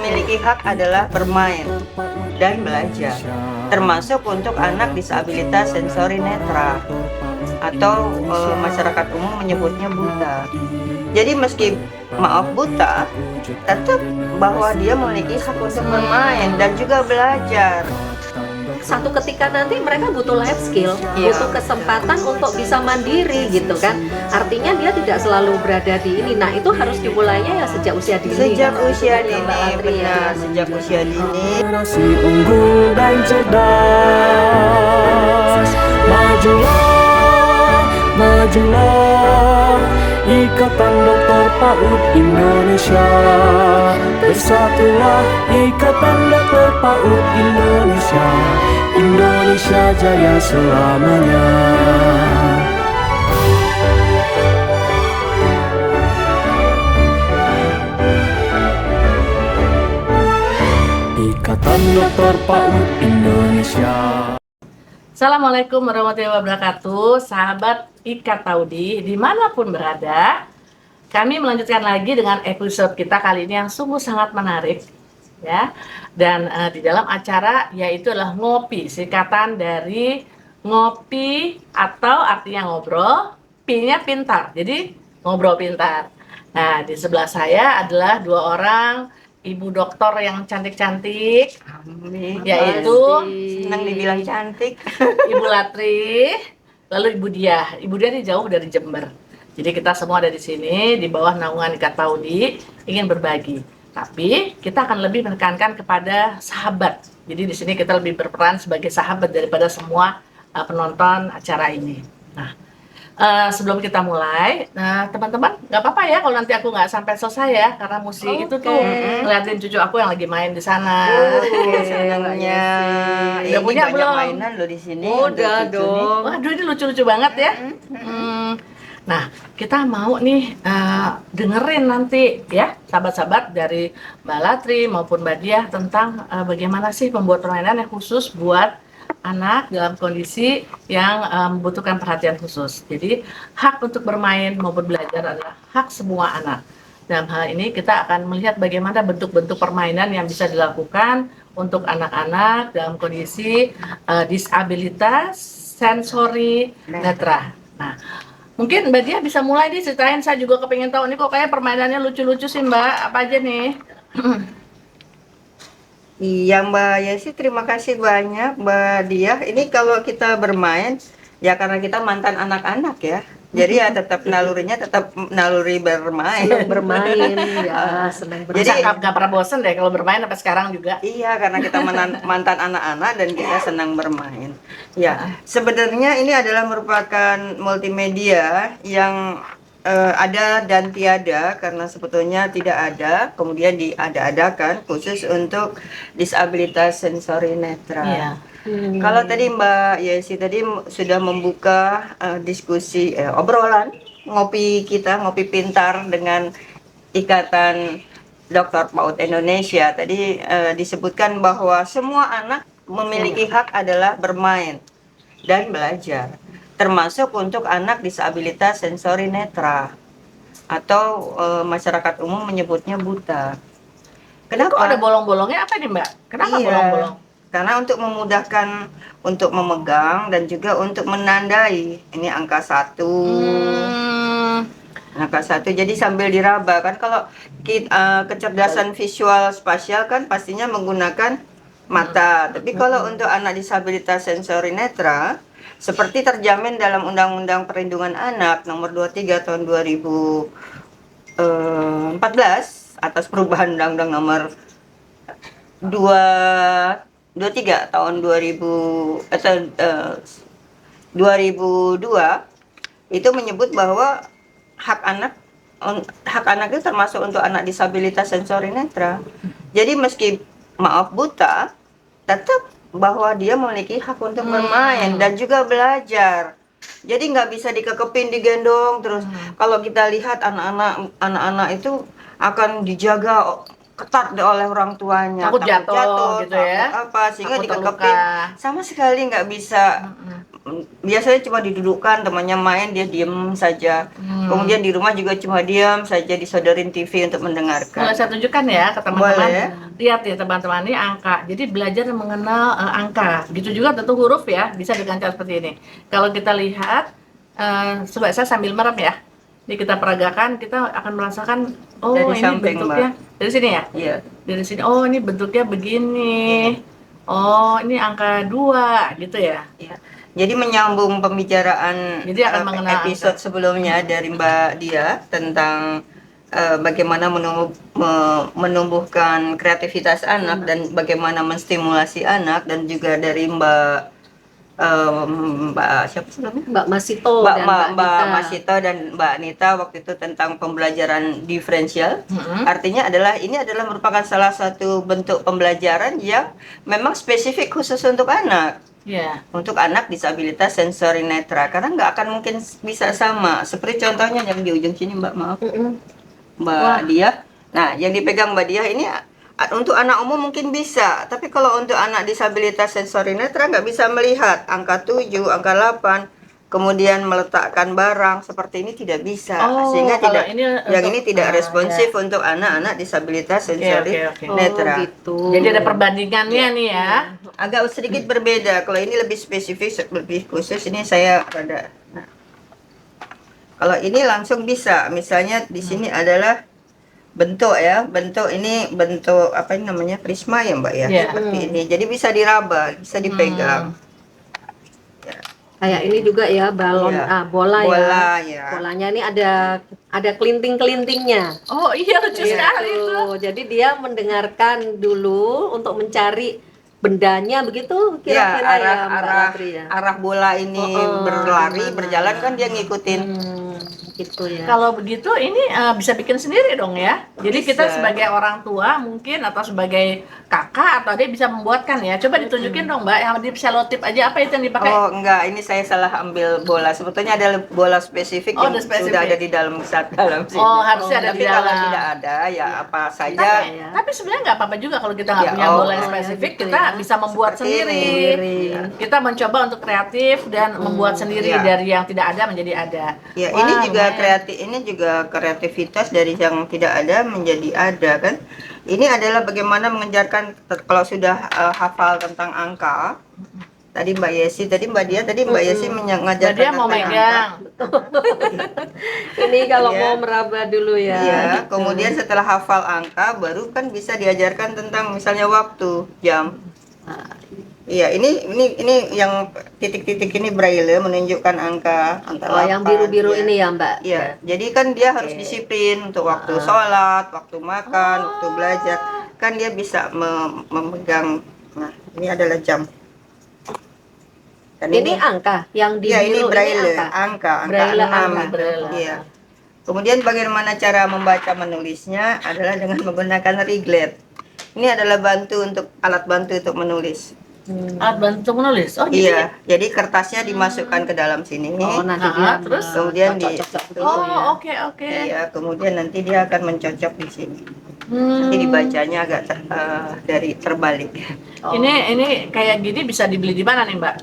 memiliki hak adalah bermain dan belajar, termasuk untuk anak disabilitas sensori netra atau masyarakat umum menyebutnya buta. Jadi meski maaf buta, tetap bahwa dia memiliki hak untuk bermain dan juga belajar. Satu ketika nanti mereka butuh life skill, Iya. butuh kesempatan untuk bisa mandiri gitu kan. Artinya dia tidak selalu berada di ini. Nah, itu harus dimulainya ya sejak usia dini. Sejak kan? usia Mbak dini, Latri, ya. benar, sejak usia dini. Generasi unggul dan cerdas, majulah, majulah, Ikatan Dokter PAUD Indonesia. Bersatulah, Ikatan Dokter PAUD Indonesia. Indonesia jaya selamanya. Ikatan Dokter PAUD Indonesia. Assalamualaikum warahmatullahi wabarakatuh, sahabat Ika Taudi dimanapun berada. Kami melanjutkan lagi dengan episode kita kali ini yang sungguh sangat menarik, ya. Dan di dalam acara yaitu adalah ngopi, singkatan dari ngopi atau artinya ngobrol, P-nya pintar, jadi ngobrol pintar. Nah, di sebelah saya adalah dua orang ibu dokter yang cantik-cantik, Amin. yaitu Senang dibilang cantik. Ibu Latri, lalu Ibu Diah. Ibu Diah ini jauh dari Jember. Jadi kita semua ada di sini di bawah naungan Ika Taudi ingin berbagi. Tapi kita akan lebih menekankan kepada sahabat. Jadi di sini kita lebih berperan sebagai sahabat daripada semua penonton acara ini. Nah, sebelum kita mulai, teman-teman nggak apa-apa ya kalau nanti aku nggak sampai selesai ya, karena musik itu tuh ngeliatin cucu aku yang lagi main di sana. Senangnya. Udah Ini punya banyak belum? mainan loh di sini. Udah untuk cucu nih. dong. Waduh, ini lucu-lucu banget ya. Nah, kita mau nih dengerin nanti ya, sahabat-sahabat dari Mbak Latri maupun Mbak Diah tentang bagaimana sih membuat permainan yang khusus buat anak dalam kondisi yang membutuhkan perhatian khusus. Jadi, hak untuk bermain maupun belajar adalah hak semua anak. Dalam hal ini kita akan melihat bagaimana bentuk-bentuk permainan yang bisa dilakukan untuk anak-anak dalam kondisi disabilitas sensori netra. Nah, mungkin Mbak Dia bisa mulai nih ceritain, saya juga kepengen tahu nih kok kayak permainannya lucu-lucu sih Mbak, apa aja nih? Iya Mbak Yesi, terima kasih banyak Mbak Diah. Ini kalau kita bermain, ya karena kita mantan anak-anak ya. Jadi ya tetap nalurinya tetap naluri bermain. Senang bermain ya, senang bermain. Jadi Nggak pernah bosen deh kalau bermain sampai sekarang juga. iya, karena kita mantan anak-anak dan kita senang bermain. Ya, sebenarnya ini adalah merupakan multimedia yang ada dan tiada, karena sebetulnya tidak ada, kemudian diada-adakan khusus untuk disabilitas sensori netra. Iya. Kalau tadi Mbak Yesi tadi sudah membuka diskusi obrolan ngopi kita, ngopi pintar dengan Ikatan Dokter PAUD Indonesia. Tadi disebutkan bahwa semua anak memiliki hak adalah bermain dan belajar, termasuk untuk anak disabilitas sensori netra atau masyarakat umum menyebutnya buta. Kenapa? Kok ada bolong-bolongnya apa nih Mbak? Kenapa Iya, bolong-bolong? karena untuk memudahkan untuk memegang dan juga untuk menandai. Ini angka 1. Angka 1. Jadi sambil diraba kan, kalau kecerdasan visual spasial kan pastinya menggunakan mata. Tapi kalau untuk anak disabilitas sensori netra, seperti terjamin dalam Undang-Undang Perlindungan Anak Nomor 23 tahun 2014 atas perubahan Undang-Undang Nomor 23 tahun 2002 itu menyebut bahwa hak anak itu termasuk untuk anak disabilitas sensori netra. Jadi meski maaf buta, tetap bahwa dia memiliki hak untuk bermain dan juga belajar. Jadi nggak bisa dikekepin, digendong terus. Kalau kita lihat anak-anak itu akan dijaga ketat oleh orang tuanya, Takut jatuh gitu takut ya. apa, sehingga Takut dikekepin, terluka. sama sekali nggak bisa biasanya cuma didudukkan, temannya main, dia diem saja. Kemudian di rumah juga cuma diam saja, disodorin TV untuk Boleh mendengarkan. saya tunjukkan ya ke teman-teman. Boleh. Lihat ya teman-teman, ini angka. Jadi belajar mengenal angka. Gitu juga tentu huruf ya, bisa dengan cara seperti ini. Kalau kita lihat, coba saya sambil merem ya. Ini kita peragakan, kita akan merasakan, oh Dari ini samping, bentuknya dari sini ya. Iya. Dari sini, oh ini bentuknya begini. Oh ini angka 2 gitu ya. Iya. Jadi menyambung pembicaraan Jadi akan mengenal episode sebelumnya dari Mbak Dia tentang bagaimana menumbuhkan kreativitas anak dan bagaimana menstimulasi anak, dan juga dari Mbak siapa sebelumnya? Mbak Masito Mbak, dan Mbak, Mbak Mbak Nita. Masito dan Mbak Nita waktu itu tentang pembelajaran diferensial. Artinya ini adalah merupakan salah satu bentuk pembelajaran yang memang spesifik khusus untuk anak. Iya. Untuk anak disabilitas sensori netra, karena nggak akan mungkin bisa sama. Seperti contohnya yang di ujung sini, Mbak, maaf, Mbak Dia. Nah, yang dipegang Mbak Dia ini untuk anak umum mungkin bisa, tapi kalau untuk anak disabilitas sensori netra nggak bisa melihat angka 7, angka 8, kemudian meletakkan barang seperti ini tidak bisa. Oh, Sehingga kalau tidak, ini yang untuk- ini tidak ah, responsif untuk anak-anak disabilitas sensori oke. netra. Oh gitu. Jadi ada perbandingannya nih ya. Agak sedikit berbeda. Kalau ini lebih spesifik, lebih khusus. Ini saya rada. Nah, kalau ini langsung bisa. Misalnya di sini adalah bentuk ya. Bentuk ini bentuk apa ini namanya, prisma ya Mbak ya. Iya. Seperti ini. Jadi bisa diraba, bisa dipegang. Kayak ini juga ya balon Iya. bola, Bola ya. ya. Bolanya ini ada kelinting-kelintingnya. Oh iya lucu sekali itu. Gitu. Jadi dia mendengarkan dulu untuk mencari bendanya begitu Ya, kira-kira ya, Mbak arah Latri ya. arah bola ini berlari, berjalan kan dia ngikutin. Gitu ya. Kalau begitu ini bisa bikin sendiri dong ya. Jadi kita Bisa. sebagai orang tua mungkin atau sebagai kakak atau adik bisa membuatkan ya. Coba ditunjukin dong Mbak, yang di selotip aja apa itu yang dipakai? Oh enggak, ini saya salah ambil bola. Sebetulnya ada bola spesifik Oh, yang ada spesifik. sudah ada di dalam sini. Oh, harusnya ada Tapi di kalau dalam. tidak ada ya apa saja. Tapi, tapi sebenarnya nggak apa-apa juga kalau kita nggak Ya, punya oh, bola yang oh, ya spesifik, gitu kita ya. bisa membuat Seperti sendiri. ini. Kita mencoba untuk kreatif dan membuat sendiri Ya. dari yang tidak ada menjadi ada. Ya, Wah, ini juga lumayan. kreativitas dari yang tidak ada menjadi ada kan. Ini adalah bagaimana mengejarkan kalau sudah hafal tentang angka. Tadi Mbak Yesi mengajarkan Jadi dia mau tentang megang. Ini kalau Iya. mau meraba dulu ya. Iya, gitu. kemudian setelah hafal angka baru kan bisa diajarkan tentang misalnya waktu, jam. Iya, ini yang titik-titik ini braille menunjukkan angka Oh, yang 8, biru-biru ya. ini ya, Mbak. Iya, jadi kan dia harus disiplin untuk waktu sholat, waktu makan, waktu belajar. Kan dia bisa memegang. Nah, ini adalah jam. Dan Ini angka yang di Iya, ini biru braille, ini angka. angka Braille 6. angka. Braille. Iya. Kemudian bagaimana cara membaca menulisnya adalah dengan menggunakan reglet. Ini adalah alat bantu untuk menulis. Alat bantu menulis. Oh, jadi Iya, jadi kertasnya dimasukkan ke dalam sini. Oh, nanti Nah, dia terus kemudian cocok-cocok begitu Oh, ya. oke. Iya, kemudian nanti dia akan mencocok di sini. Hmm. Nanti dibacanya agak dari terbalik. Oh. Ini kayak gini bisa dibeli di mana nih, Mbak?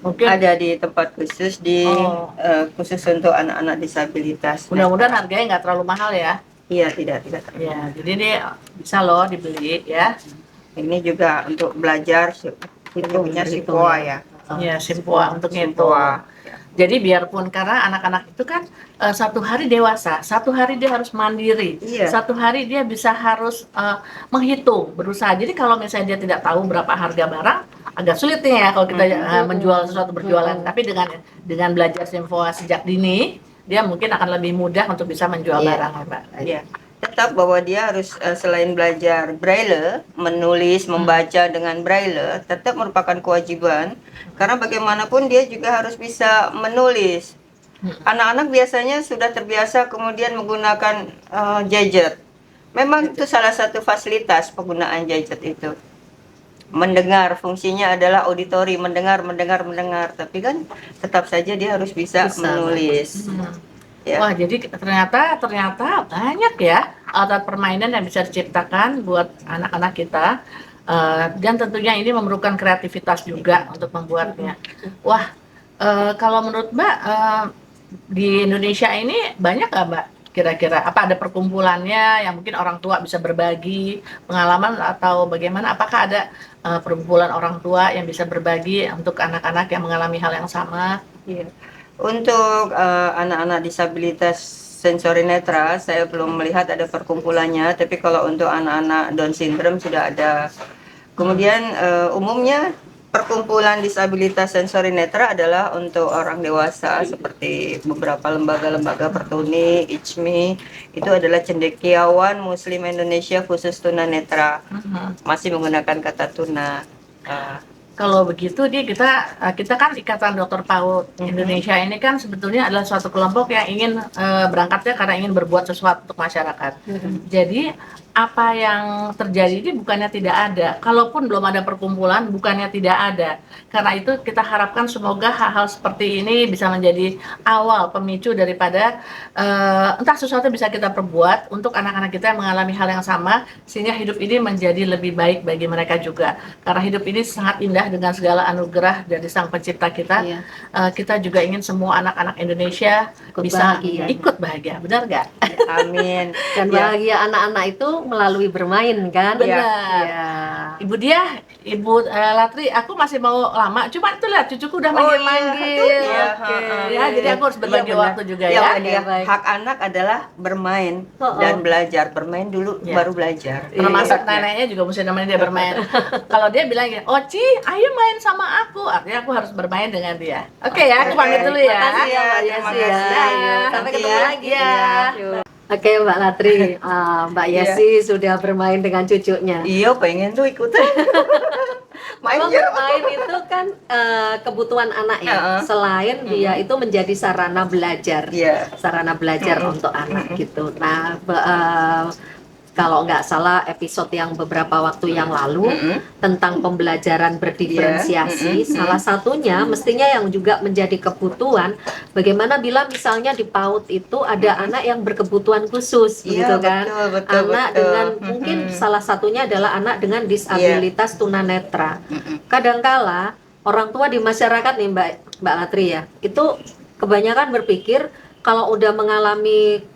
Mungkin Ada di tempat khusus Oh. khusus untuk anak-anak disabilitas. mudah-mudahan harganya nggak terlalu mahal ya. Iya, tidak. Ya, jadi ini bisa loh dibeli ya. Ini juga untuk belajar ini punya Sipoa ya. Ya, Simpua untuk ngitung. Sipoa. Jadi biarpun karena anak-anak itu kan satu hari dewasa, satu hari dia harus mandiri, Iya. satu hari dia bisa harus menghitung, berusaha. Jadi kalau misalnya dia tidak tahu berapa harga barang, agak sulit nih ya kalau kita menjual sesuatu berjualan. Tapi dengan belajar Simpua sejak dini, dia mungkin akan lebih mudah untuk bisa menjual Iya. barang, ya, Mbak. Iya. Tetap bahwa dia harus selain belajar braille, menulis, membaca dengan braille, tetap merupakan kewajiban karena bagaimanapun dia juga harus bisa menulis. Anak-anak biasanya sudah terbiasa kemudian menggunakan gadget. Memang itu salah satu fasilitas penggunaan gadget itu. Mendengar, fungsinya adalah auditori, mendengar, tapi kan tetap saja dia harus bisa menulis. Ya. Wah, jadi ternyata banyak ya alat permainan yang bisa diciptakan buat anak-anak kita. Dan tentunya ini memerlukan kreativitas juga untuk membuatnya. Wah, Kalau menurut Mbak, di Indonesia ini banyak nggak Mbak? Kira-kira apa ada perkumpulannya yang mungkin orang tua bisa berbagi pengalaman atau bagaimana? Apakah ada perkumpulan orang tua yang bisa berbagi untuk anak-anak yang mengalami hal yang sama? Iya. Untuk anak-anak disabilitas sensori netra, saya belum melihat ada perkumpulannya, tapi kalau untuk anak-anak Down syndrome sudah ada. Kemudian umumnya perkumpulan disabilitas sensori netra adalah untuk orang dewasa seperti beberapa lembaga-lembaga Pertuni, ICMI, itu adalah cendekiawan Muslim Indonesia khusus tunanetra, masih menggunakan kata tuna. Kalau begitu kita kan Ikatan Dokter PAUD Indonesia ini kan sebetulnya adalah suatu kelompok yang ingin berangkatnya karena ingin berbuat sesuatu untuk masyarakat. Jadi apa yang terjadi ini bukannya tidak ada. Kalaupun belum ada perkumpulan, bukannya tidak ada. Karena itu kita harapkan semoga hal-hal seperti ini bisa menjadi awal pemicu daripada entah sesuatu bisa kita perbuat untuk anak-anak kita yang mengalami hal yang sama, sehingga hidup ini menjadi lebih baik bagi mereka juga. Karena hidup ini sangat indah dengan segala anugerah dari Sang Pencipta kita. Iya. Kita juga ingin semua anak-anak Indonesia Ikut bisa bahagia. ikut bahagia, benar nggak? Amin. Dan Ya. bahagia anak-anak itu melalui bermain kan? Benar. Iya. Ibu dia, Ibu Latri, aku masih mau lama. Cuma itu lihat cucuku udah manggil-manggil. Iya, Oke. ha-ha. Ya, jadi aku harus berbagi Iya, benar. waktu juga Ya, ya. dia, baik. hak anak adalah bermain Oh, dan belajar. Bermain dulu Ya. baru belajar. Termasuk Iya. neneknya juga mesti nemenin dia bermain. Kalau dia bilang gini, Oci, ayo main sama aku. Artinya aku harus bermain dengan dia. Oke ya, aku pamit dulu ya. Makasih ya Mbak Terima Yesi ya. kasih. Yuk, sampai Nanti ketemu ya. lagi. Iya. Yuk. Oke Mbak Latri, Mbak Iya. Yesi sudah bermain dengan cucunya. Iya, pengen tuh ikutan. Main Memang yuk. bermain itu kan kebutuhan anak ya. Heeh. Selain dia itu menjadi sarana belajar, Iya. sarana belajar untuk anak gitu. Nah, kalau nggak salah episode yang beberapa waktu yang lalu tentang pembelajaran berdiferensiasi, salah satunya mestinya yang juga menjadi kebutuhan. Bagaimana bila misalnya di PAUD itu ada anak yang berkebutuhan khusus, Iya, begitu kan? betul, betul, Anak betul. dengan mungkin salah satunya adalah anak dengan disabilitas tunanetra. Kadangkala orang tua di masyarakat nih Mbak Latri ya, itu kebanyakan berpikir kalau udah mengalami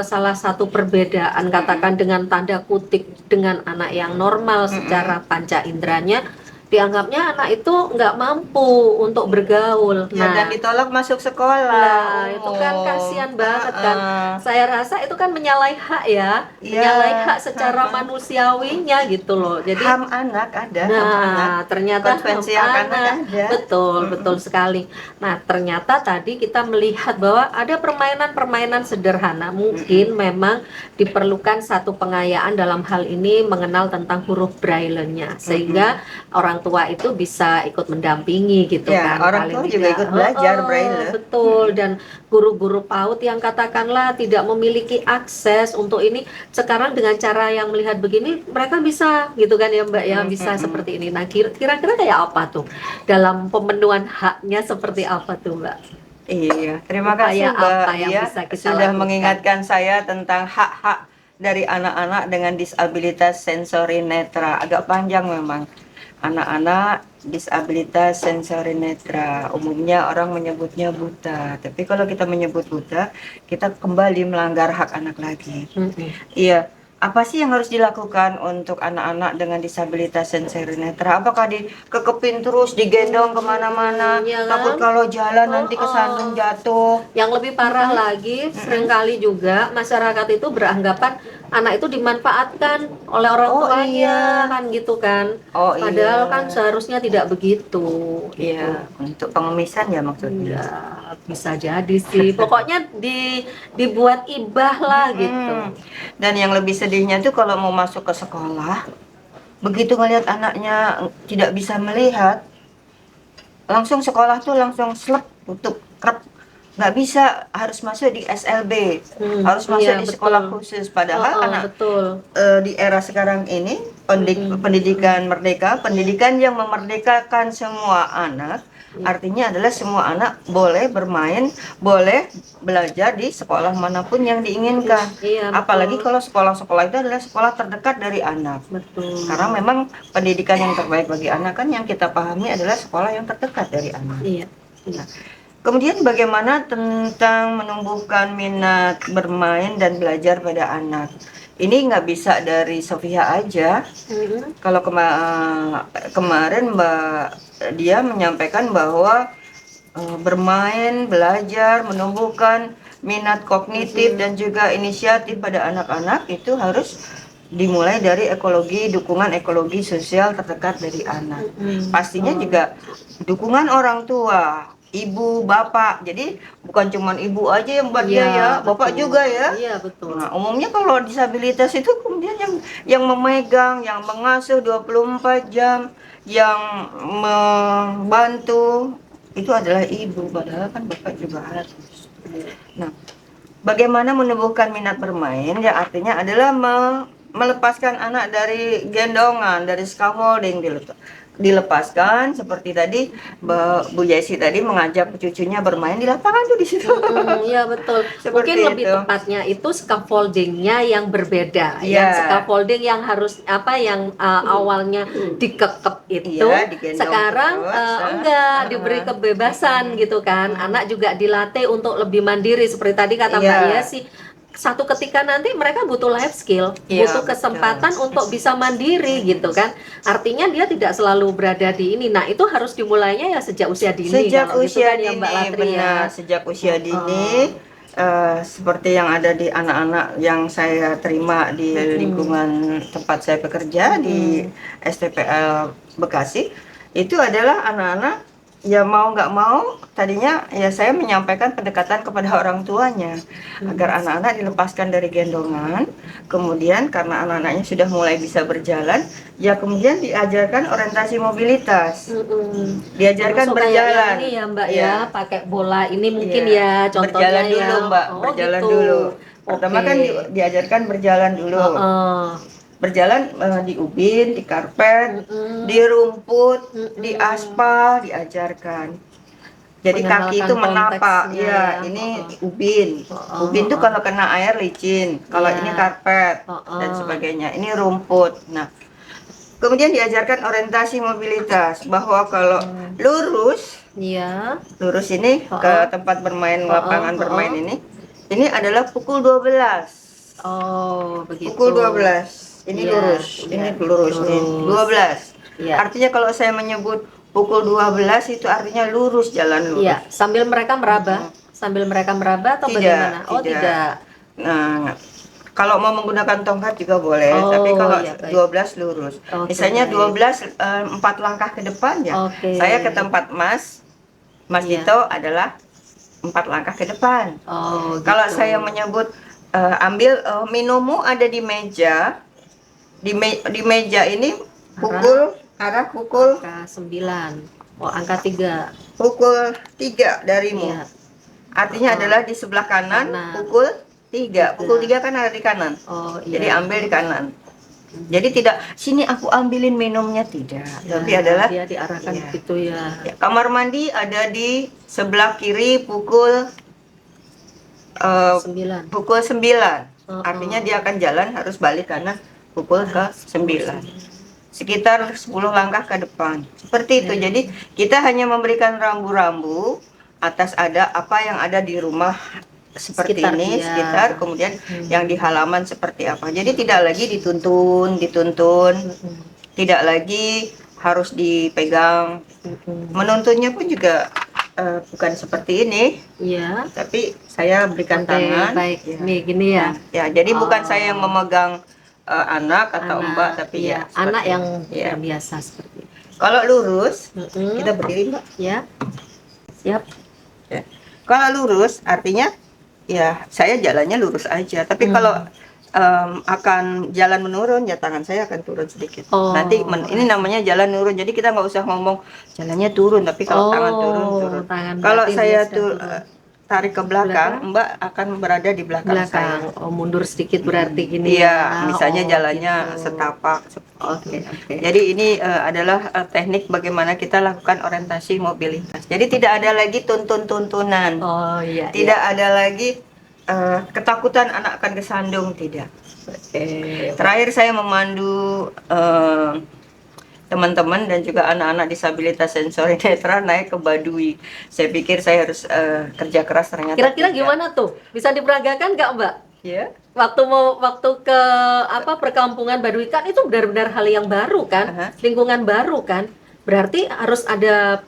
salah satu perbedaan katakan dengan tanda kutip dengan anak yang normal secara panca inderanya, dianggapnya anak itu nggak mampu untuk bergaul. Ya, dan ditolak masuk sekolah. Nah, itu kan kasihan banget kan. Saya rasa itu kan menyalahi hak ya, Iya. menyalahi hak secara manusiawinya gitu loh. Jadi HAM anak ada, HAM anak. nah, ternyata Konvensi HAM hak anak ada. Betul, betul sekali. Nah, ternyata tadi kita melihat bahwa ada permainan-permainan sederhana. Mungkin memang diperlukan satu pengayaan dalam hal ini mengenal tentang huruf braille-nya, sehingga orang tua itu bisa ikut mendampingi gitu Ya, kan. orang Paling tua juga tidak. ikut belajar braille. Betul, dan guru-guru PAUD yang katakanlah tidak memiliki akses untuk ini, sekarang dengan cara yang melihat begini mereka bisa gitu kan ya Mbak ya, bisa seperti ini. Nah, kira-kira kayak apa tuh dalam pemenuhan haknya, seperti apa tuh Mbak? Iya, terima Upaya kasih Mbak apa yang Iya, bisa kita sudah lakukan? mengingatkan saya tentang hak-hak dari anak-anak dengan disabilitas sensori netra. Agak panjang memang. Anak-anak disabilitas sensori netra, umumnya orang menyebutnya buta. Tapi kalau kita menyebut buta, kita kembali melanggar hak anak lagi. Iya, apa sih yang harus dilakukan untuk anak-anak dengan disabilitas sensori netra? Apakah dikekepin terus, digendong kemana-mana, Ya takut kan? kalau jalan nanti kesandung jatuh? Yang lebih parah lagi, seringkali juga masyarakat itu beranggapan anak itu dimanfaatkan oleh orang Oh, tuanya iya. kan gitu kan. Oh, Padahal iya. kan seharusnya tidak begitu. Iya, untuk pengemisan ya maksudnya. Ya, bisa jadi sih. Pokoknya dibuat ibah lah gitu. Dan yang lebih sedihnya tuh kalau mau masuk ke sekolah, begitu ngelihat anaknya tidak bisa melihat, langsung sekolah tuh langsung slep, tutup, krep. Nggak bisa, harus masuk di SLB, harus masuk iya, di betul. sekolah khusus. Padahal anak Betul. di era sekarang ini, pendidikan merdeka, pendidikan yang memerdekakan semua anak, artinya adalah semua anak boleh bermain, boleh belajar di sekolah manapun yang diinginkan. Iya, betul. Apalagi kalau sekolah-sekolah itu adalah sekolah terdekat dari anak. Betul. Karena memang pendidikan yang terbaik bagi anak kan yang kita pahami adalah sekolah yang terdekat dari anak. Iya. Nah, kemudian bagaimana tentang menumbuhkan minat bermain dan belajar pada anak? Ini nggak bisa dari Sofia aja. Kalau kemarin Mbak dia menyampaikan bahwa bermain, belajar, menumbuhkan minat kognitif dan juga inisiatif pada anak-anak itu harus dimulai dari dukungan ekologi sosial terdekat dari anak. Pastinya juga dukungan orang tua, ibu, bapak. Jadi bukan cuma ibu aja yang buat dia ya, bapak betul. juga ya. Iya, betul. Nah, umumnya kalau disabilitas itu kemudian yang memegang, yang mengasuh 24 jam, yang membantu itu adalah ibu, padahal kan bapak juga harus. Nah, bagaimana menumbuhkan minat bermain? Ya artinya adalah melepaskan anak dari gendongan, dari scaffolding, dilepaskan seperti tadi Bu Yesi tadi mengajak cucunya bermain di lapangan tuh di situ. Iya betul. Seperti Mungkin lebih itu. tepatnya itu scaffoldingnya yang berbeda. Iya. Yang scaffolding yang harus yang awalnya dikekep itu, Iya, digendong sekarang terus, enggak diberi kebebasan gitu kan. Anak juga dilatih untuk lebih mandiri seperti tadi kata Mbak Iya. Yesi. Satu ketika nanti mereka butuh life skill, Iya, butuh kesempatan untuk bisa mandiri gitu kan. Artinya dia tidak selalu berada di ini. Nah, itu harus dimulainya ya sejak usia dini Sejak kalau gitu usia kan ya dini, Mbak Latri ya. benar. Sejak usia dini, seperti yang ada di anak-anak yang saya terima di lingkungan tempat saya bekerja di STPL Bekasi, itu adalah anak-anak ya mau nggak mau tadinya ya saya menyampaikan pendekatan kepada orang tuanya agar anak-anak dilepaskan dari gendongan, kemudian karena anak-anaknya sudah mulai bisa berjalan ya kemudian diajarkan orientasi mobilitas, diajarkan Termasuk kayak berjalan yang ini ya Mbak Iya. ya, pakai bola ini mungkin Iya. ya contohnya berjalan dulu ya. Mbak, Oh, berjalan gitu. dulu. Pertama Oke. kan diajarkan berjalan dulu. Heeh. Berjalan di ubin, di karpet, di rumput, di aspal diajarkan. Jadi kaki itu Mengenalkan menapak. konteksnya Ya, ya. ini ubin. Ubin itu kalau kena air licin, kalau Iya. ini karpet dan sebagainya. Ini rumput. Nah, kemudian diajarkan orientasi mobilitas bahwa kalau lurus Iya. ini ke tempat bermain lapangan bermain ini adalah pukul 12. Oh, begitu. Pukul 12. Ini Iya, lurus. iya. Ini lurus nih. 12. Iya. Artinya kalau saya menyebut pukul 12 itu artinya lurus, jalan lurus. Iya, sambil mereka meraba, sambil mereka meraba atau Tidak, bagaimana? Oh, tidak. tidak. Nah, kalau mau menggunakan tongkat juga boleh, Oh, tapi kalau iya, baik. 12 lurus. Oke, Misalnya baik. 12 4 langkah ke depan ya. Oke. Saya ke tempat Mas Iya. Dito adalah 4 langkah ke depan. Oh, gitu. Kalau saya menyebut ambil minummu ada di meja. Di meja ini arah pukul angka 9. Oh, angka 3. pukul 3 darimu. Iya. Artinya adalah di sebelah kanan, Kanan. pukul 3. Pukul 3 kan ada di kanan. Oh, iya. Jadi ambil di kanan. Jadi tidak sini aku ambilin minumnya, tidak. Ya, Tapi adalah dia diarahkan Iya. begitu ya. ya, kamar mandi ada di sebelah kiri pukul 9. pukul 9. Oh, Artinya dia akan jalan harus balik karena pukul ke 9. Sekitar 10 langkah ke depan. Seperti itu. Jadi kita hanya memberikan rambu-rambu atas apa yang ada di rumah seperti Sekitar ini, dia. sekitar, kemudian yang di halaman seperti apa. Jadi tidak lagi dituntun, tidak lagi harus dipegang. Menuntunnya pun juga bukan seperti ini, Iya. tapi saya berikan Oke, tangan. baik. Ya. Nih gini ya. Ya, jadi bukan Oh. saya yang memegang anak atau Anak, mbak, tapi iya, ya anak seperti yang itu. Ya. biasa seperti itu. Kalau lurus, Mm-mm. kita berdiri mbak. Ya. Siap. Ya. Kalau lurus, artinya ya saya jalannya lurus aja. Tapi kalau akan jalan menurun, ya tangan saya akan turun sedikit. Oh. Nanti ini namanya jalan menurun. Jadi kita nggak usah ngomong jalannya turun, tapi kalau tangan turun. Tangan Kalau berarti saya dia sedang turun. tarik ke belakang, mbak akan berada di belakang, belakang. saya. Oh, mundur sedikit berarti gini Iya, ya. misalnya Oh, jalannya gitu. setapak. Oke, oke. Jadi ini adalah teknik bagaimana kita lakukan orientasi mobilitas. Jadi tidak ada lagi tuntunan. Oh iya. Tidak ada lagi ketakutan anak akan kesandung, tidak. Oke. Terakhir saya memandu teman-teman dan juga anak-anak disabilitas sensori netra naik ke Baduy. Saya pikir saya harus kerja keras, ternyata Kira-kira tidak. gimana tuh? Bisa diperagakan nggak, Mbak? Ya. Waktu ke perkampungan Baduy kan itu benar-benar hal yang baru kan, Aha. lingkungan baru kan. Berarti harus ada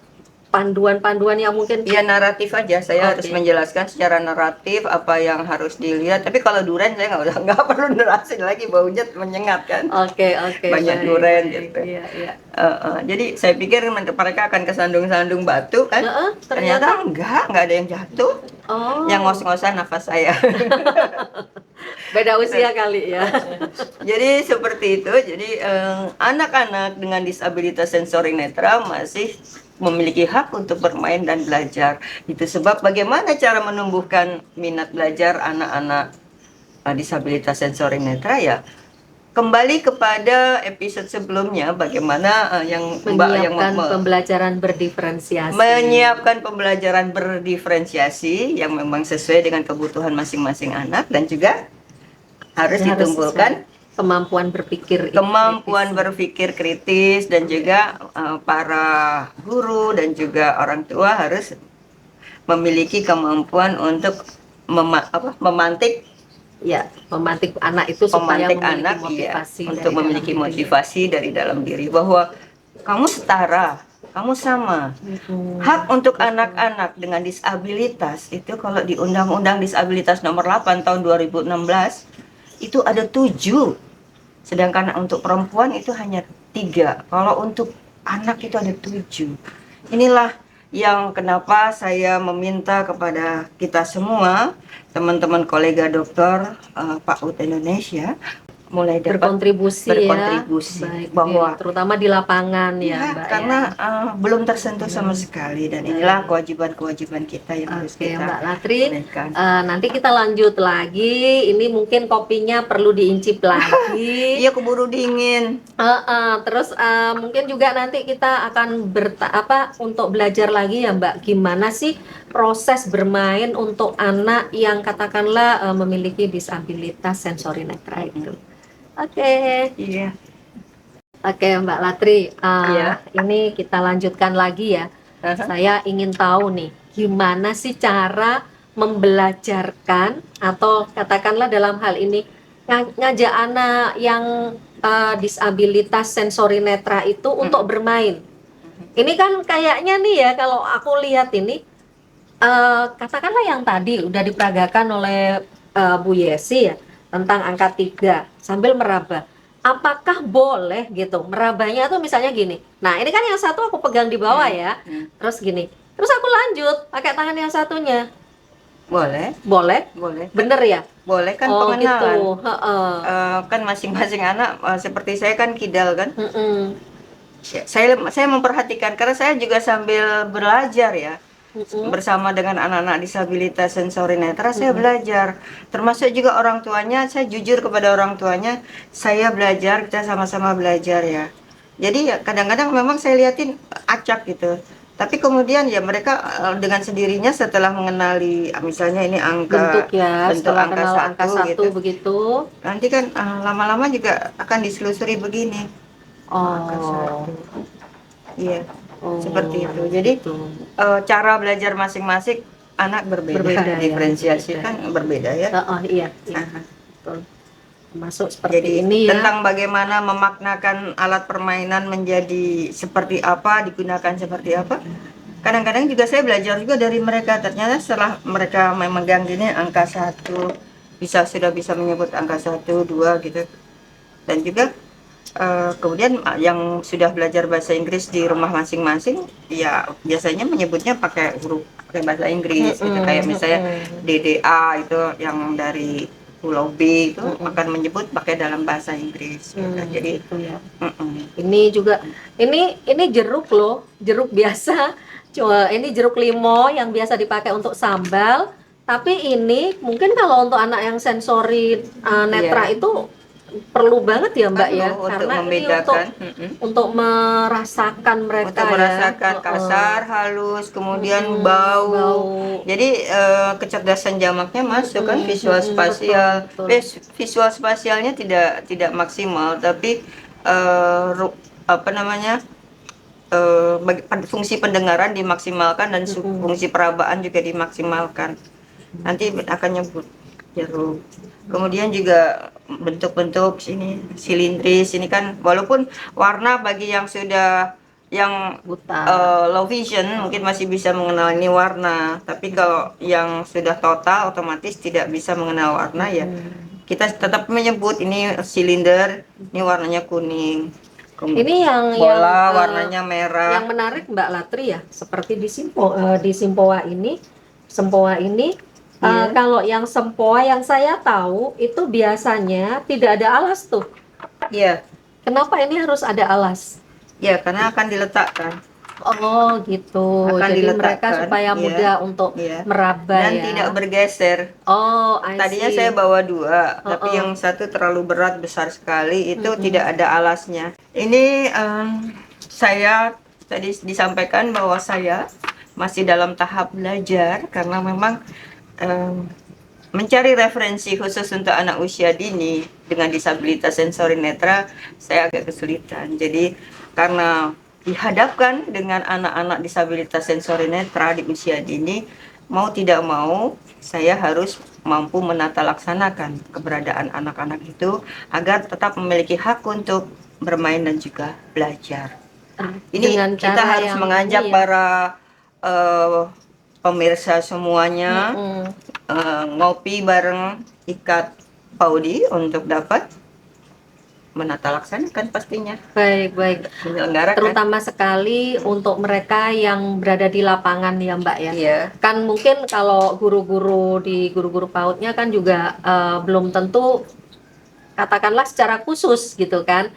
panduan-panduan yang mungkin Ya, naratif aja. Saya harus Oke. menjelaskan secara naratif apa yang harus dilihat. Tapi kalau duren saya nggak perlu jelasin lagi, baunya menyengat kan. Oke, Banyak baik, duren baik. gitu. Iya, iya. Jadi saya pikir mereka akan kesandung-sandung batu kan. Ternyata Ternyata nggak ada yang jatuh. oh, Yang ngos-ngosan nafas saya. beda usia kali ya. Jadi seperti itu. Jadi anak-anak dengan disabilitas sensori netra masih memiliki hak untuk bermain dan belajar. Itu sebab bagaimana cara menumbuhkan minat belajar anak-anak disabilitas sensori netra ya. Kembali kepada episode sebelumnya, bagaimana yang Mbak yang Menyiapkan pembelajaran berdiferensiasi. menyiapkan pembelajaran berdiferensiasi yang memang sesuai dengan kebutuhan masing-masing anak, dan juga harus Harus ditumbuhkan kemampuan berpikir kemampuan kritis. berpikir kritis, dan juga para guru dan juga orang tua harus memiliki kemampuan untuk memantik Memantik anak itu supaya memantik memiliki anak, motivasi untuk dari memiliki dalam diri. motivasi dari dalam diri bahwa kamu setara, kamu sama. Hak untuk anak-anak dengan disabilitas itu kalau di Undang-Undang Disabilitas Nomor 8 tahun 2016 itu ada 7. Sedangkan untuk perempuan itu hanya 3. Kalau untuk anak itu ada 7. Inilah yang kenapa saya meminta kepada kita semua, teman-teman kolega dokter PAUD Indonesia, mulai dapat berkontribusi berkontribusi, bahwa terutama di lapangan ya, Mbak karena ya. belum tersentuh sama sekali, dan inilah kewajiban-kewajiban kita yang harus Oke, kita Mbak Latri, tunaikan. nanti kita lanjut lagi. Ini mungkin kopinya perlu diincip lagi. Iya, keburu dingin. Terus mungkin juga nanti kita akan untuk belajar lagi ya, Mbak, gimana sih proses bermain untuk anak yang katakanlah memiliki disabilitas sensori netra itu. Oke. Iya. Oke, Mbak Latri, Iya. ini kita lanjutkan lagi ya. Saya ingin tahu nih, gimana sih cara membelajarkan atau katakanlah dalam hal ini ngajak anak yang disabilitas sensori netra itu untuk bermain. Ini kan kayaknya nih ya, kalau aku lihat ini, katakanlah yang tadi udah diperagakan oleh Bu Yesi ya, tentang angka 3 sambil meraba. Apakah boleh gitu merabanya tuh misalnya gini. Nah, ini kan yang satu aku pegang di bawah ya. Terus gini. Terus aku lanjut pakai tangan yang satunya. Boleh. Boleh? Boleh. Bener ya? Boleh kan, Oh pengenalan. gitu. Kan masing-masing anak seperti saya kan kidal kan. Mm-mm. Ya, saya memperhatikan karena saya juga sambil belajar ya. Bersama dengan anak-anak disabilitas sensori netra, saya belajar. Termasuk juga orang tuanya, saya jujur kepada orang tuanya, saya belajar, kita sama-sama belajar ya. Jadi ya kadang-kadang memang saya liatin acak gitu. Tapi kemudian ya mereka dengan sendirinya setelah mengenali misalnya ini Bentuk ya, bentuk setelah angka kenal angka 1 gitu. begitu. Nanti kan lama-lama juga akan diselusuri begini. Angka Oh. 1. Iya. Oh, Seperti itu. Jadi gitu. cara belajar masing-masing anak berbeda, Berbeda ya, diferensiasi berbeda. kan berbeda ya. Iya. Aha. Betul. Termasuk seperti Jadi ini ya. tentang bagaimana memaknakan alat permainan menjadi seperti apa, digunakan seperti apa. Kadang-kadang juga saya belajar juga dari mereka. Ternyata setelah mereka memegang gini angka 1, sudah bisa menyebut angka 1, 2 gitu. Dan juga kemudian yang sudah belajar bahasa Inggris di rumah masing-masing, ya biasanya menyebutnya pakai bahasa Inggris gitu. Kayak misalnya DDA itu yang dari Pulau B itu akan menyebut pakai dalam bahasa Inggris gitu. Jadi itu ya. Ini juga ini jeruk loh, jeruk biasa. Cuma ini jeruk limo yang biasa dipakai untuk sambal. Tapi ini mungkin kalau untuk anak yang sensori netra itu perlu banget ya, Mbak ya, untuk karena membedakan, ini untuk merasakan mereka untuk merasakan kasar, halus, kemudian bau. Jadi kecerdasan jamaknya masuk kan, visual spasial. betul. Visual spasialnya tidak maksimal, tapi apa namanya, fungsi pendengaran dimaksimalkan dan fungsi perabaan juga dimaksimalkan. Nanti akan nyebut jeruk. Kemudian juga bentuk-bentuk sini silindris, ini kan walaupun warna bagi yang sudah yang Buta. low vision mungkin masih bisa mengenal ini warna, tapi kalau yang sudah total otomatis tidak bisa mengenal warna ya. Kita tetap menyebut ini silinder, ini warnanya kuning. Ini yang bola warnanya merah. Yang menarik Mbak Latri ya, seperti di Sempoa ini kalau yang Sempoa yang saya tahu itu biasanya tidak ada alas tuh. Iya. Kenapa ini harus ada alas? Ya, karena akan diletakkan. Oh gitu. Akan Jadi mereka diletakkan, supaya iya, mudah untuk iya. meraba Dan ya. tidak bergeser. Oh, I Tadinya see. saya bawa 2, tapi Oh. yang satu terlalu berat, besar sekali, itu tidak ada alasnya. Ini saya tadi disampaikan bahwa saya masih dalam tahap belajar karena memang mencari referensi khusus untuk anak usia dini dengan disabilitas sensori netra saya agak kesulitan. Jadi karena dihadapkan dengan anak-anak disabilitas sensori netra di usia dini, mau tidak mau saya harus mampu menata laksanakan keberadaan anak-anak itu agar tetap memiliki hak untuk bermain dan juga belajar. Ini Dengan kita cara harus yang mengajak ini ya. para pemirsa semuanya ngopi bareng Ikat Paudi untuk dapat menata laksanakan pastinya. Baik. Menyelenggarakan. Terutama sekali untuk mereka yang berada di lapangan ya Mbak ya. Iya. Kan mungkin kalau guru-guru PAUD-nya kan juga belum tentu katakanlah secara khusus gitu kan.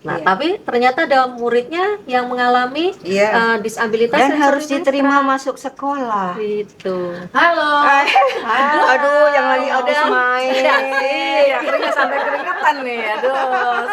Nah, Iya. tapi ternyata ada muridnya yang mengalami Iya. disabilitas Dan sensori harus diterima netra. masuk sekolah. Gitu. Halo. Aduh, yang lagi habis main. Iya, keringet sampai keringetan nih. Aduh,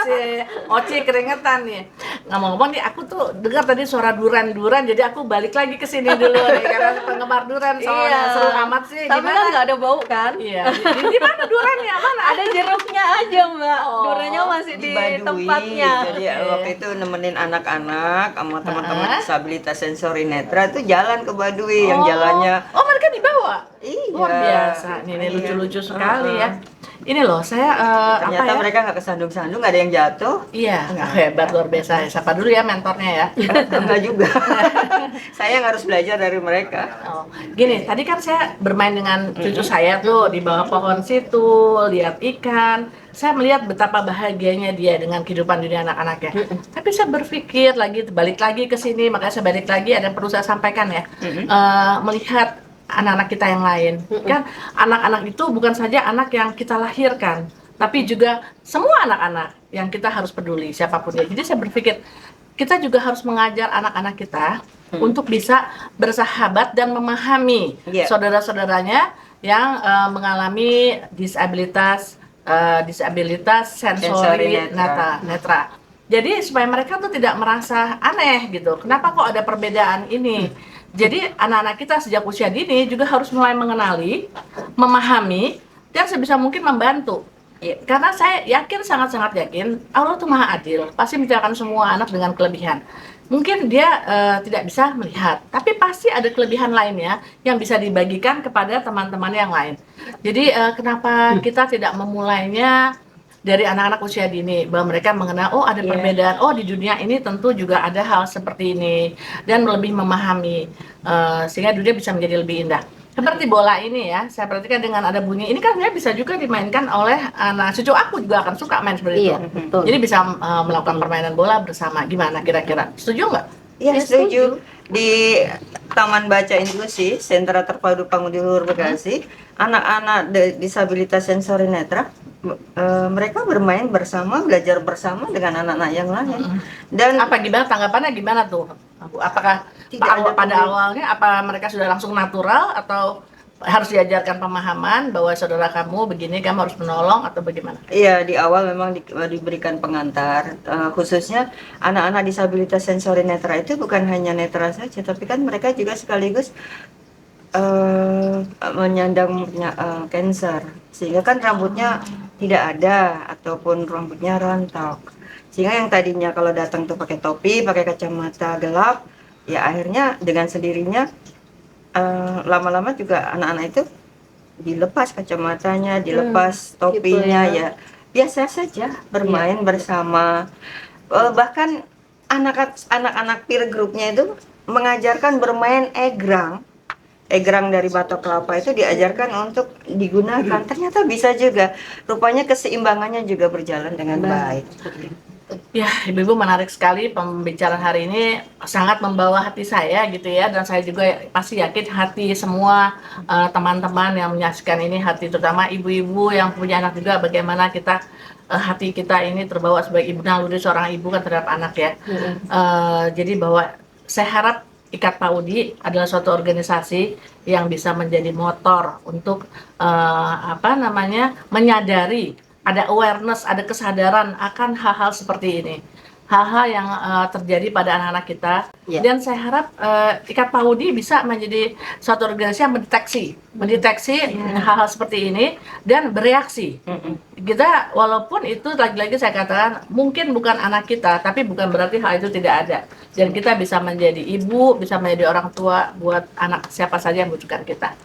si Oci keringetan nih. Ngomong-ngomong nih, aku tuh dengar tadi suara duran-duran, jadi aku balik lagi ke sini dulu nih karena penggemar duran soalnya seru amat sih. Tapi kan nggak ada bau kan? Iya. Di mana durannya? Mana? Ada jeruknya aja Mbak. Oh, Duranya masih di Baduy. tempatnya. Jadi waktu itu nemenin anak-anak sama teman-teman disabilitas sensori netra itu jalan ke Baduy yang jalannya. Oh, mereka dibawa. Iya. Luar biasa. Ini Iya. lucu-lucu sekali ya. Ini loh, saya Ternyata apa ya? mereka nggak kesandung-sandung, nggak ada yang jatuh. Iya, hebat luar biasa. Siapa dulu ya mentornya ya? Enggak juga. Saya yang harus belajar dari mereka. Oh, gini, tadi kan saya bermain dengan cucu saya tuh di bawah pohon situ, lihat ikan. Saya melihat betapa bahagianya dia dengan kehidupan dunia anak-anaknya. Tapi saya berpikir lagi, balik lagi ke sini, makanya saya balik lagi ada yang perlu saya sampaikan ya. Melihat anak-anak kita yang lain, kan anak-anak itu bukan saja anak yang kita lahirkan, tapi juga semua anak-anak yang kita harus peduli siapapun dia. Jadi saya berpikir kita juga harus mengajar anak-anak kita untuk bisa bersahabat dan memahami saudara-saudaranya yang mengalami disabilitas sensori netra. Jadi supaya mereka tuh tidak merasa aneh gitu. Kenapa kok ada perbedaan ini? Jadi anak-anak kita sejak usia dini juga harus mulai mengenali, memahami, dan sebisa mungkin membantu. Karena saya yakin, sangat-sangat yakin Allah tuh maha adil, pasti menciptakan semua anak dengan kelebihan. Mungkin dia tidak bisa melihat, tapi pasti ada kelebihan lainnya yang bisa dibagikan kepada teman-teman yang lain. Jadi kenapa kita tidak memulainya dari anak-anak usia dini, bahwa mereka mengenal, oh ada perbedaan, oh di dunia ini tentu juga ada hal seperti ini, dan lebih memahami, sehingga dunia bisa menjadi lebih indah. Seperti bola ini ya, saya perhatikan dengan ada bunyi, ini kan sebenarnya bisa juga dimainkan oleh anak cucu aku juga akan suka main seperti itu. Betul. Jadi bisa melakukan permainan bola bersama, gimana kira-kira? Setuju nggak? Iya, setuju. Di Taman Baca Inklusi, Sentra Terpadu Pangudi Luhur Bekasi, anak-anak disabilitas sensori netra, mereka bermain bersama, belajar bersama dengan anak-anak yang lain. Dan Gimana tanggapannya gimana tuh? Apakah pada awalnya apa mereka sudah langsung natural atau harus diajarkan pemahaman bahwa saudara kamu begini, kamu harus menolong atau bagaimana? iya, di awal memang diberikan pengantar, khususnya anak-anak disabilitas sensori netra itu bukan hanya netra saja, tapi kan mereka juga sekaligus menyandang cancer, sehingga kan rambutnya tidak ada ataupun rambutnya rontok. Sehingga yang tadinya kalau datang tuh pakai topi, pakai kacamata gelap, ya akhirnya dengan sendirinya lama-lama juga anak-anak itu dilepas kacamatanya, dilepas topinya, gitu ya biasa saja bermain bersama. Bahkan anak-anak peer groupnya itu mengajarkan bermain egrang. Egrang dari batok kelapa itu diajarkan untuk digunakan. Ternyata bisa juga. Rupanya keseimbangannya juga berjalan dengan baik. Ya, Ibu-ibu menarik sekali pembicaraan hari ini, sangat membawa hati saya gitu ya, dan saya juga pasti yakin hati semua teman-teman yang menyaksikan ini, hati terutama ibu-ibu yang punya anak juga, bagaimana kita hati kita ini terbawa sebagai ibu naluri seorang ibu kan terhadap anak ya. Jadi bahwa saya harap Ikat Paudi adalah suatu organisasi yang bisa menjadi motor untuk menyadari, ada awareness, ada kesadaran akan hal-hal seperti ini, hal-hal yang terjadi pada anak-anak kita. Dan saya harap Ikat Paudi bisa menjadi suatu organisasi yang mendeteksi hal-hal seperti ini dan bereaksi. Kita walaupun itu lagi-lagi saya katakan mungkin bukan anak kita, tapi bukan berarti hal itu tidak ada. Dan kita bisa menjadi ibu, bisa menjadi orang tua buat anak siapa saja yang membutuhkan kita.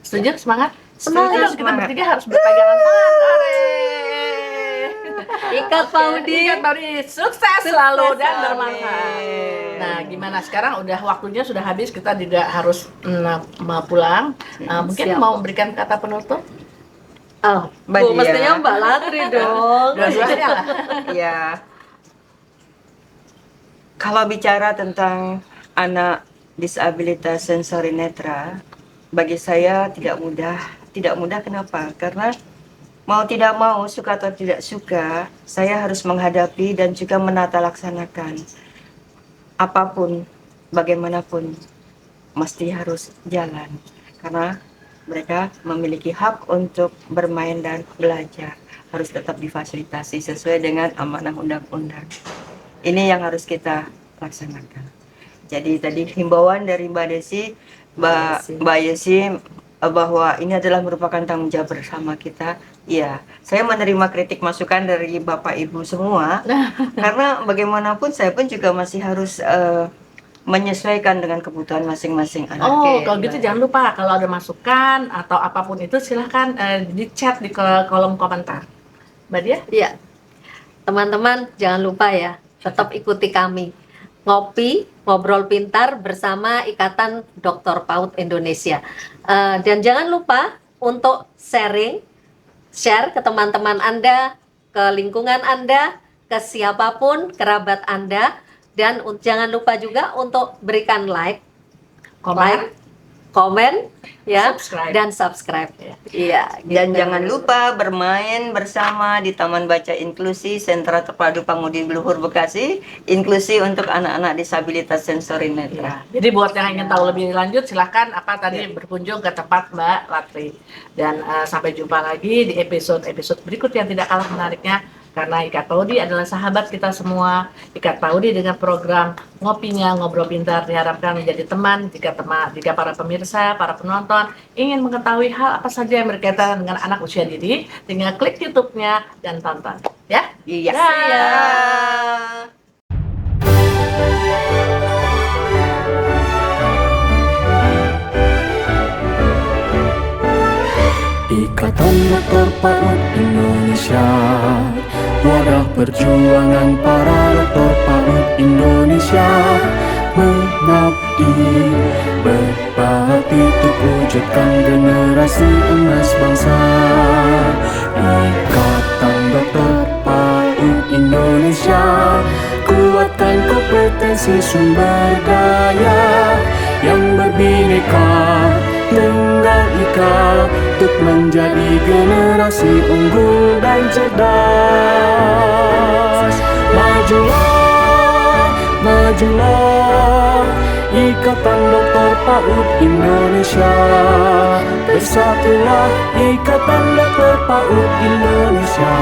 Setuju? Semangat? Semangat. Kita bertiga harus berpegangan tangan. Ikat Paudi. Ikat Paudi sukses selalu dan bermanfaat. Nah, gimana sekarang udah waktunya sudah habis, kita juga harus pulang. Mungkin Siap. mau memberikan kata penutup? Oh, Mbak Bu, Dia. mestinya Mbak Latri dong. Dua-duanya lah. Ya, kalau bicara tentang anak disabilitas sensori netra, bagi saya tidak mudah. Tidak mudah kenapa? Karena mau tidak mau, suka atau tidak suka, saya harus menghadapi dan juga menata laksanakan. Apapun, bagaimanapun, mesti harus jalan. Karena mereka memiliki hak untuk bermain dan belajar. Harus tetap difasilitasi sesuai dengan amanah undang-undang. Ini yang harus kita laksanakan. Jadi tadi himbauan dari Mbak Desi, Mbak Yesi, bahwa ini adalah merupakan tanggung jawab bersama kita. Iya, saya menerima kritik masukan dari Bapak Ibu semua, karena bagaimanapun saya pun juga masih harus menyesuaikan dengan kebutuhan masing-masing anak. Oh, kalau gitu jangan lupa kalau ada masukan atau apapun itu silahkan di chat di kolom komentar. Mbak Dia? Iya. Teman-teman jangan lupa ya, tetap ikuti kami. Ngobrol pintar bersama Ikatan Dokter PAUD Indonesia. Dan jangan lupa untuk share ke teman-teman Anda, ke lingkungan Anda, ke siapapun kerabat Anda, dan jangan lupa juga untuk berikan like, komen, ya, Subscribe. dan subscribe. Iya. Dan gitu. jangan lupa bermain bersama di Taman Baca Inklusi Sentra Terpadu Pangudi Luhur Bekasi, inklusi untuk anak-anak disabilitas sensori netra. Jadi buat yang ingin tahu lebih lanjut silahkan berkunjung ke tempat Mbak Latri. Dan sampai jumpa lagi di episode berikut yang tidak kalah menariknya. Karena Ikat Paudi adalah sahabat kita semua. Ikat Paudi dengan program Ngopinya Ngobrol Pintar diharapkan menjadi teman jika para pemirsa, para penonton ingin mengetahui hal apa saja yang berkaitan dengan anak usia dini, tinggal klik YouTube-nya dan tonton. Ya? Iya. Iya. Ikatan Dokter PAUD Indonesia, wadah perjuangan para dokter PAUD Indonesia, mengabdi berbahati untuk wujudkan generasi emas bangsa. Ikatan Dokter PAUD Indonesia, kuatkan kompetensi sumber daya yang berbineka tunggal ika untuk menjadi generasi unggul dan cerdas. Majulah, majulah, Ikatan Dokter PAUD Indonesia. Bersatulah Ikatan Dokter PAUD Indonesia.